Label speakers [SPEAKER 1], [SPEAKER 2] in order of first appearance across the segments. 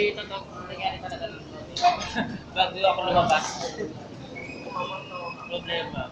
[SPEAKER 1] May totoo nangyari talaga nun. Bago ako lumabas. Problema.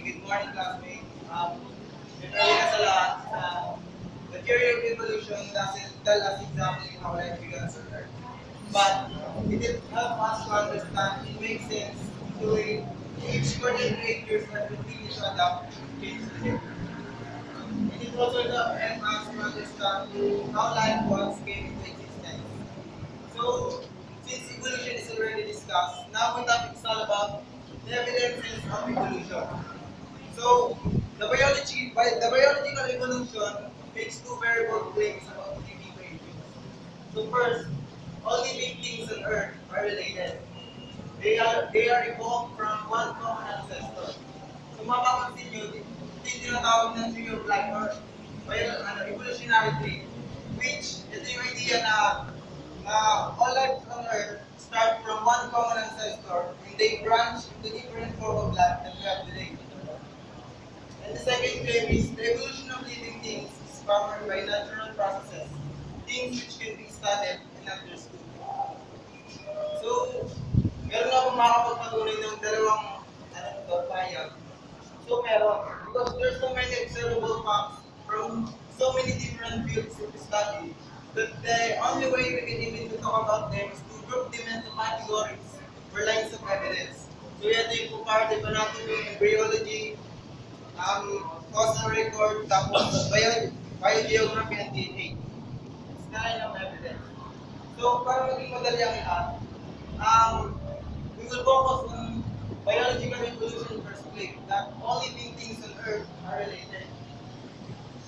[SPEAKER 2] Good morning, classmates. Earlier sa lahat, the theory of evolution doesn't tell us exactly how life began on Earth. But it will help us to understand, it makes sense to each certain creatures that continue to adapt to change the day. And it also helps us to understand how life once came into existence. So, since evolution is already discussed, now my topic is all about the evidences of evolution. So, the biological evolution makes two very bold claims about living creatures. So first, all living things on Earth are related. They are evolved from one common ancestor. So mapapansin nyo, ito yung tinatawag ng tree of life or evolutionary tree, which ito yung idea na all life on Earth start from one common ancestor and they branch into different form of life that we have today. And the second claim is the evolution of living things is powered by natural processes, things which can be studied and understood. So, meron akong makapagpatunay ng dalawang pahayag. So, meron. Because there's so many observable facts from so many different fields of study that the only way we can even to talk about them is to group them into categories or lines of evidence. So, ito yung comparative anatomy, embryology, fossil record, tapos biogeography and DNA. It's the line of evidence. So, para maging madali ang lahat, we will focus on biological evolution first place, that all living things on Earth are related.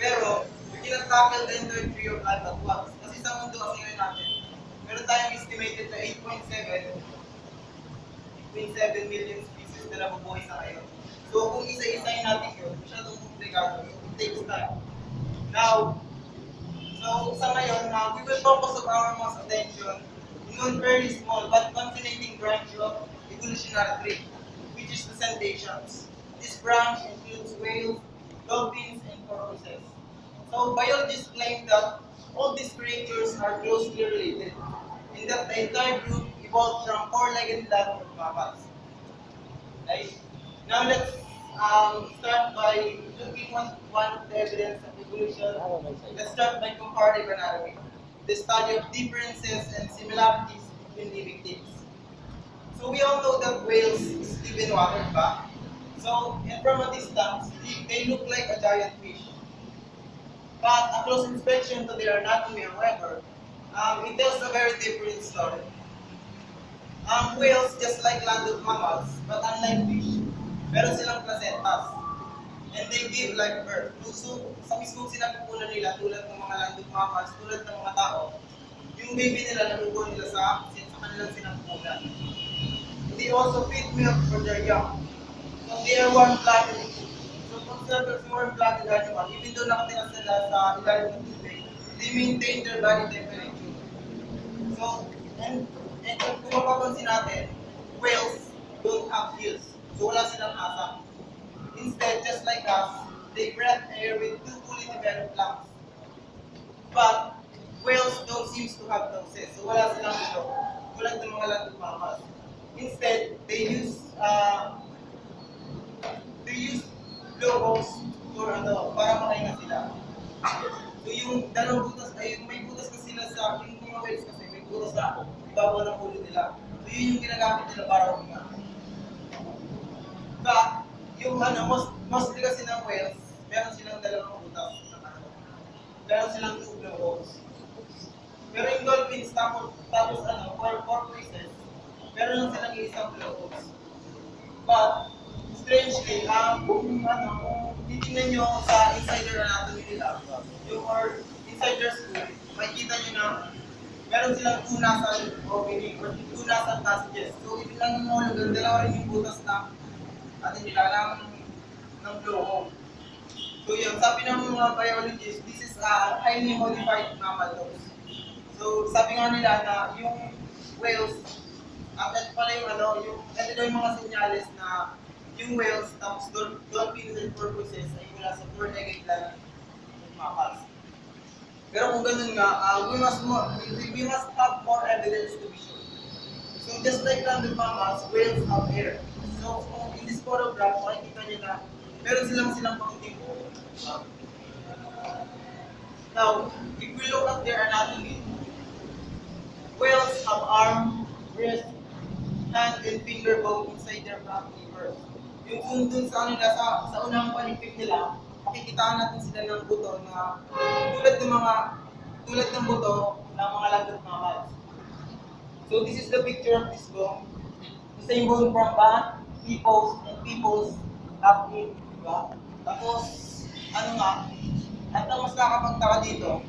[SPEAKER 2] Pero, we cannot tackle the entire tree of life at once. Kasi sa mundo kasi ngayon natin, meron tayong estimated na 8.7 million species na nabubuhay sa ngayon. So, kung isa-isayin natin yun, masyadong komplikado. It takes time. Now, so sa ngayon, we will focus of our most attention in one very small but fascinating branch of evolutionary tree, which is the cetaceans. This branch includes whales, dolphins, and porpoises. So, biologists claim that all these creatures are closely related, and that the entire group evolved from four-legged land mammals. Right? Now let's start by looking one of the evidence of evolution. Let's start by comparative anatomy, the study of differences and similarities between living things. So we all know that whales live in water, ba? So, and from a distance, they look like a giant fish. But a close inspection to their anatomy, however, it tells a very different story. Whales, just like land of mammals, but unlike fish, meron silang placentas. And they give life birth. So, sa mismong sinapupunan nila, tulad ng mga land of mammals, tulad ng mga tao, yung baby nila nalugo nila sa kanilang sinapupunan. They also feed milk for their young. So, they are warm-blooded. So, considered as warm-blooded animal, even though nakatira sila sa ilalim ng tubig, they maintain their body temperature. So, and kung mapapansin natin, whales don't have gills. So wala silang asap. Instead, just like us, they breathe air with two fully developed lungs. But whales don't seem to have noses. So wala silang ilong. Tulad ng mga land mammals. Instead, they use blowholes for para makahinga sila. So yung dalawang butas, may butas kasi sila sa, yung mga whales kasi may butas sa ibabaw ng ulo nila. So yun yung ginagamit nila para huminga. But, yung mostly kasi ng whales, meron silang dalawang butas. Meron silang two blowholes. Pero yung dolphins, tapos porpoises, meron lang silang isang blowholes. But, strangely, kung titingnan nyo sa insider anatomy nila, yung inside their school, makikita nyo na meron silang two nasal opening or two nasal passages. So, ibig lang ng hologram, dalawa rin yung butas nila ng blowhole. So, yun, sabi ng mga biologists, this is a highly modified mammal dose. So, sabi nga nila na yung whales, ito pala yung ito daw yung mga senyales na yung whales, tapos dolphins and porpoises ay mula sa four-legged land mammals. Pero kung ganun nga, we must have more evidence to be sure. So just like land mammals, whales have hair. So in this photograph, makikita nyo na meron silang pangtipo. Now, if we look at their anatomy, whales have arm, wrist, hand, and finger bone inside their front fingers. Yung dun sa unang panipik nila, makikitaan natin sila ng buto na tulad ng buto ng mga landot mammals. So this is the picture of this bone. The same bone from back, peoples up in, diba? Tapos, at ang mas nakapagtaka dito,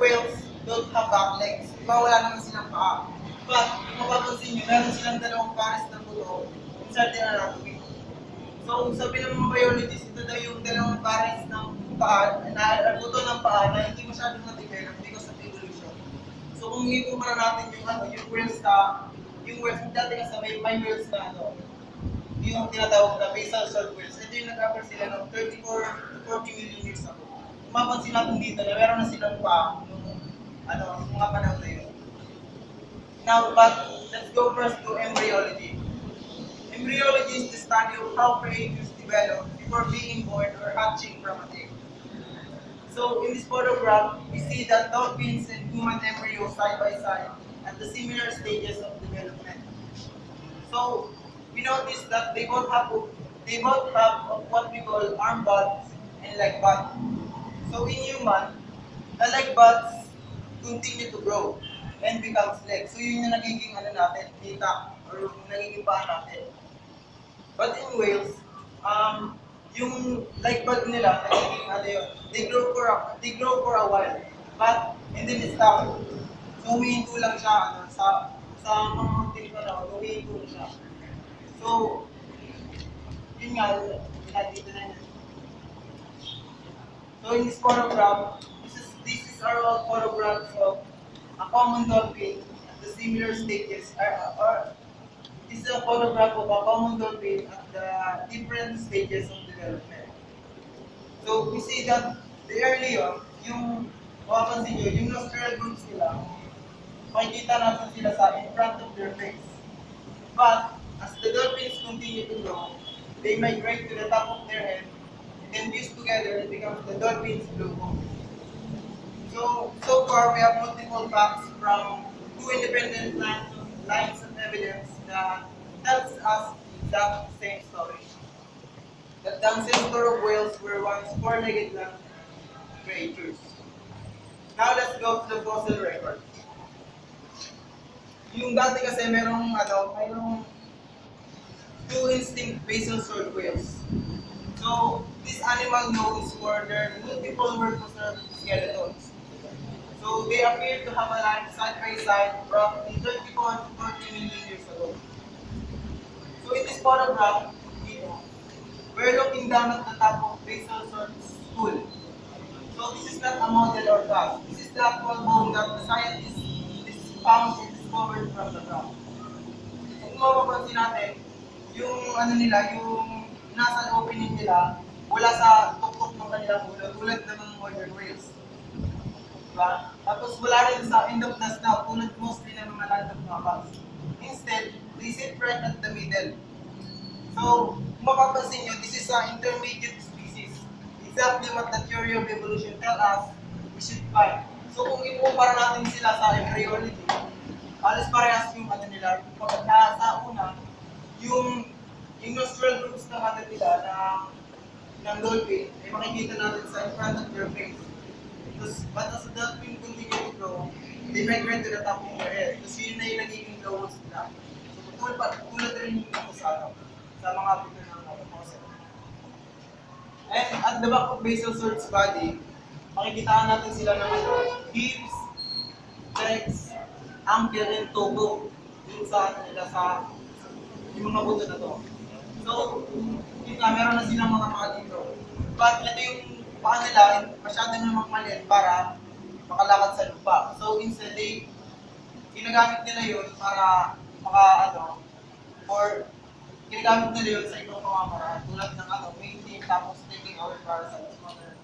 [SPEAKER 2] whales don't have back legs. Diba wala naman silang paa. But, kung mapapansin nyo, meron silang dalawang pares ng buto inside their anatomy. So, sabi ng mga biologists, ito daw yung dalawang pares ng paa, buto ng paa na hindi masyadong na-develop because of evolution. So, kung ikumpara natin yung whales dati kasi may whales na yung tinatawag na basal short whales, ito yung nag-appear sila ng 34 to 40 million years ago. Kung mapansin natin dito na meron na silang paa yung mga panahon na yun. Now, but let's go first to embryology. Embryology is the study of how creatures develop before being born or hatching from an egg. So, in this photograph, we see that dolphins and human embryos side by side at the similar stages of development. So, we notice that they both have what we call arm buds and leg buds. So, in human, the leg buds continue to grow and becomes legs. So, yun yung nagiging dita or nagiging paa natin. But in whales, yung leg bud nila, they grow for a while. But, and then it stops. So, humihinto lang siya, sa mga tinig humihinto siya. So, yun nga, dito na yun. So, in this photograph, this is our all photographs of a common dolphin at the similar stages, this is a photograph of a common dolphin at the different stages of development. So, we see that the early yung mapapansin nyo, yung nostril groups nila, makikita natin sila in front of their face. But, as the dolphins continue to grow, they migrate to the top of their head, and fused together, it becomes the dolphin's blowhole. So far, we have multiple facts from two independent lines of evidence that tells us that same story. That the ancestor of whales were once four-legged land creatures. Now let's go to the fossil record. Yung dati kasi mayroong two extinct basal sword whales. So this animal known for their multiple well-preserved skeletons. So they appear to have a life side by side roughly 34 to 40 million years ago. So in this photograph, we're looking down at the top of basal sword's skull. So this is not a model or cast. This is the actual bone that the scientists found and discovered from the ground. Kung mapapansin natin, yung yung nasal opening nila, wala sa tuktok ng kanilang ulo, tulad ng mga modern whales. Diba? Tapos wala rin sa end of the snout, tulad mostly ng mga land of mammals. Instead, they sit right at the middle. So, kung mapapansin nyo, this is an intermediate species. Exactly what the theory of evolution tells us we should find. So, kung ikumpara natin sila sa embryology, alas parehas yung nila. Kapag sa una, yung nostril groups ng nila ng dolphin, ay makikita natin sa in front of their face. But as the dolphin continue to grow, they migrate to the top of their head. Kasi yun na yung nagiging lowest nila. So, tulad rin yung sa mga pito ng fossil. And at the back of basal sword's body, makikitaan natin sila ng hips, legs, ankle and toe yung sa ano nila sa yung mga buto na to. So, yun nga, meron na silang mga paa dito. But ito yung paa nila, masyado namang maliit para makalakad sa lupa. So, instead, ginagamit nila yun para ano, or ginagamit nila yun sa ibang pamamaraan. Tulad ng ano, painting, tapos taking our para sa smaller.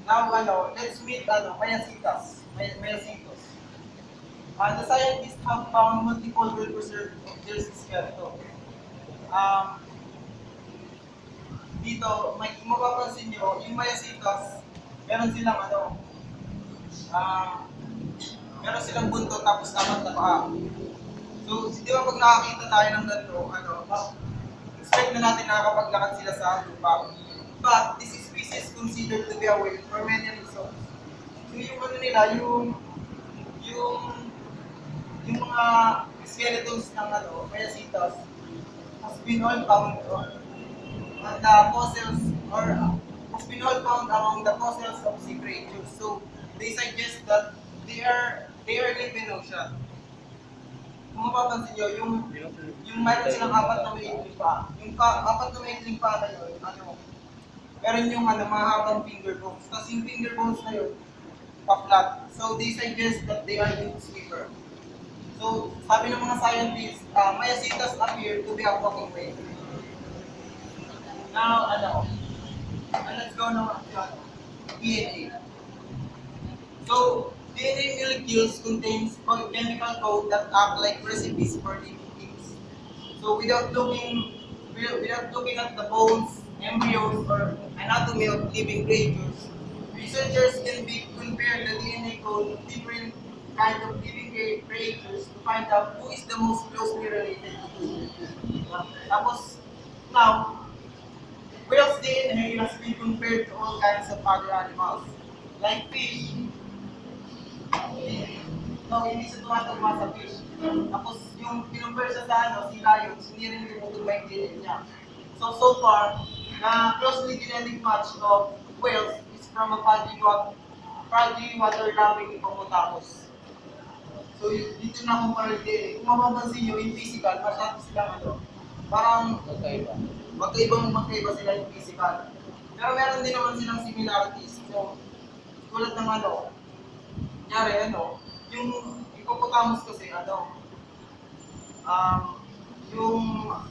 [SPEAKER 2] Now, let's meet, Mayasitos. The scientists have found multiple well-preserved of their skeleton. Um, Dito, kung mapapansin nyo, yung Mayasitos, meron silang ah, meron silang buntot tapos apat na paa. So, di ba pag nakakita tayo ng ganito, expect na natin nakakapaglakad sila sa lupa. But, this species considered to be a whale for many reasons. So, yung nila, yung mga skeletons ng Mayasitos has been all found on the fossils has been all found among the fossils of sea creatures. So they suggest that they are living ocean. Kung mapapansin nyo, yung mayroon silang apat na maikling pa. Yung apat na maikling pa na yun, meron yung mahabang finger bones. Tapos yung finger bones na yun, pa-flat. So they suggest that they are deep swimmer. So sabi ng mga scientists, Mayasitas appear to be a walking whale. Now, let's go now to DNA. So, DNA molecules contains chemical code that act like recipes for living things. So, without looking at the bones, embryos, or anatomy of living creatures, researchers can compare the DNA code of different kinds of living creatures to find out who is the most closely related to who. Tapos, now, whales' DNA has been compared to all kinds of other animals, like fish. Hindi siya tumatagma sa fish. Tapos yung kinumpare siya sa si lions, hindi rin tumutugma yung DNA niya. So far, the closely genetic match of whales is from a pudgy water-loving hippopotamus. So dito na kumpara yung DNA. Kung mapapansin nyo, in physical, masyado silang parang magkaiba sila yung physical. Pero meron din naman silang similarities. So, tulad ng yung hippopotamus kasi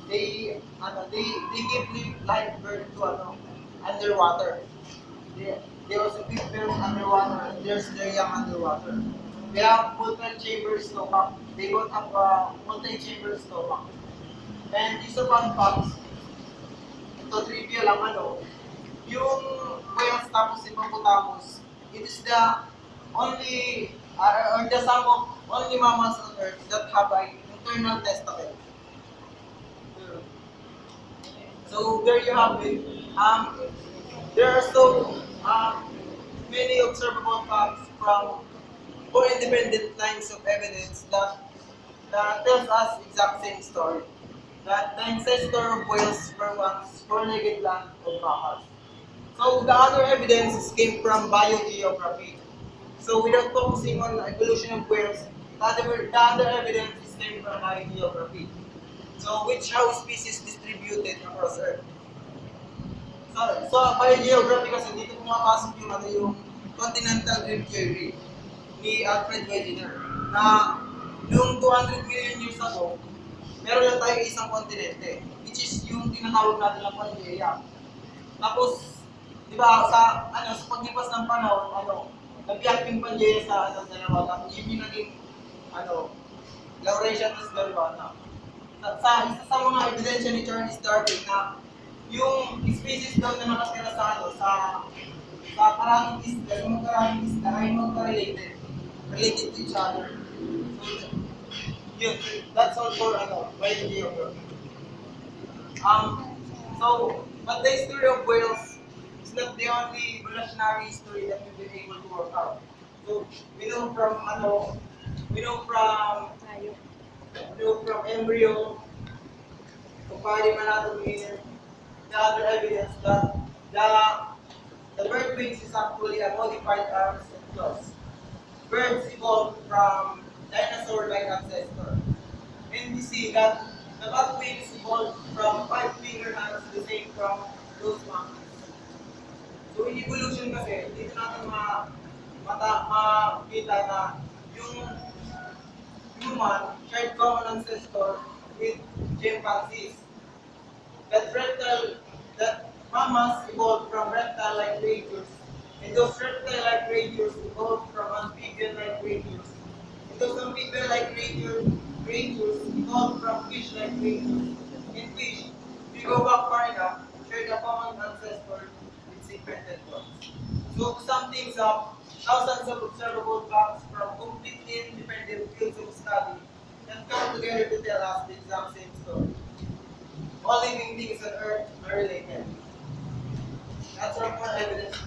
[SPEAKER 2] they give live birth to underwater. They also give birth underwater and there's their young underwater. They have multi-chamber stomach. They both have multi-chamber stomach. And isa fun fact, ito trivia lang yung whales tapos hippopotamus, it is the only or the sum of only mammals on earth that have an internal testicle. So there you have it. There are so many observable facts from 4 independent lines of evidence that tells us exact same story. That the ancestor of whales were once 4-legged land of mammals. So the other evidence came from biogeography. So without focusing on the evolution of whales, the other evidence came from biogeography. So which how species distributed across Earth. So biogeography kasi dito pumapasok yung continental drift theory ni Alfred Wegener na noong 200 million years ago, meron lang tayo isang kontinente, which is yung tinatawag natin ng Pangea. Tapos, di ba, sa paglipas ng panahon, nabiyak yung Pangea sa dalawa. Tapos yun yung naging, Laurentian is Garibaldi. Isa sa mga ebidensya ni Charles Darwin na yung species daw na nakatira sa karaming isla, yung karaming isla ay magka-related to each other. So, that's all for biogeography. But the history of whales is not the only evolutionary history that we've been able to work out. So we know from embryo, comparative anatomy, the other evidence that the bird wings is actually a modified arms and claws. birds evolved from dinosaur-like ancestor. And we see that the bat wings evolved from five-finger hands the same from those monkeys. So in evolution kasi, dito natin makita na yung human shared common ancestor with chimpanzees. That mammals evolved from reptile-like creatures, and those reptile-like creatures evolved from amphibian-like creatures, and those amphibian-like creatures evolved from fish-like creatures. In fish, if you go back far enough, share the common ancestor with segmented ones. So to sum things up, thousands of observable facts from completely independent fields of study that come together to tell us the exact same story. All living things on Earth are related. That's our more evidence.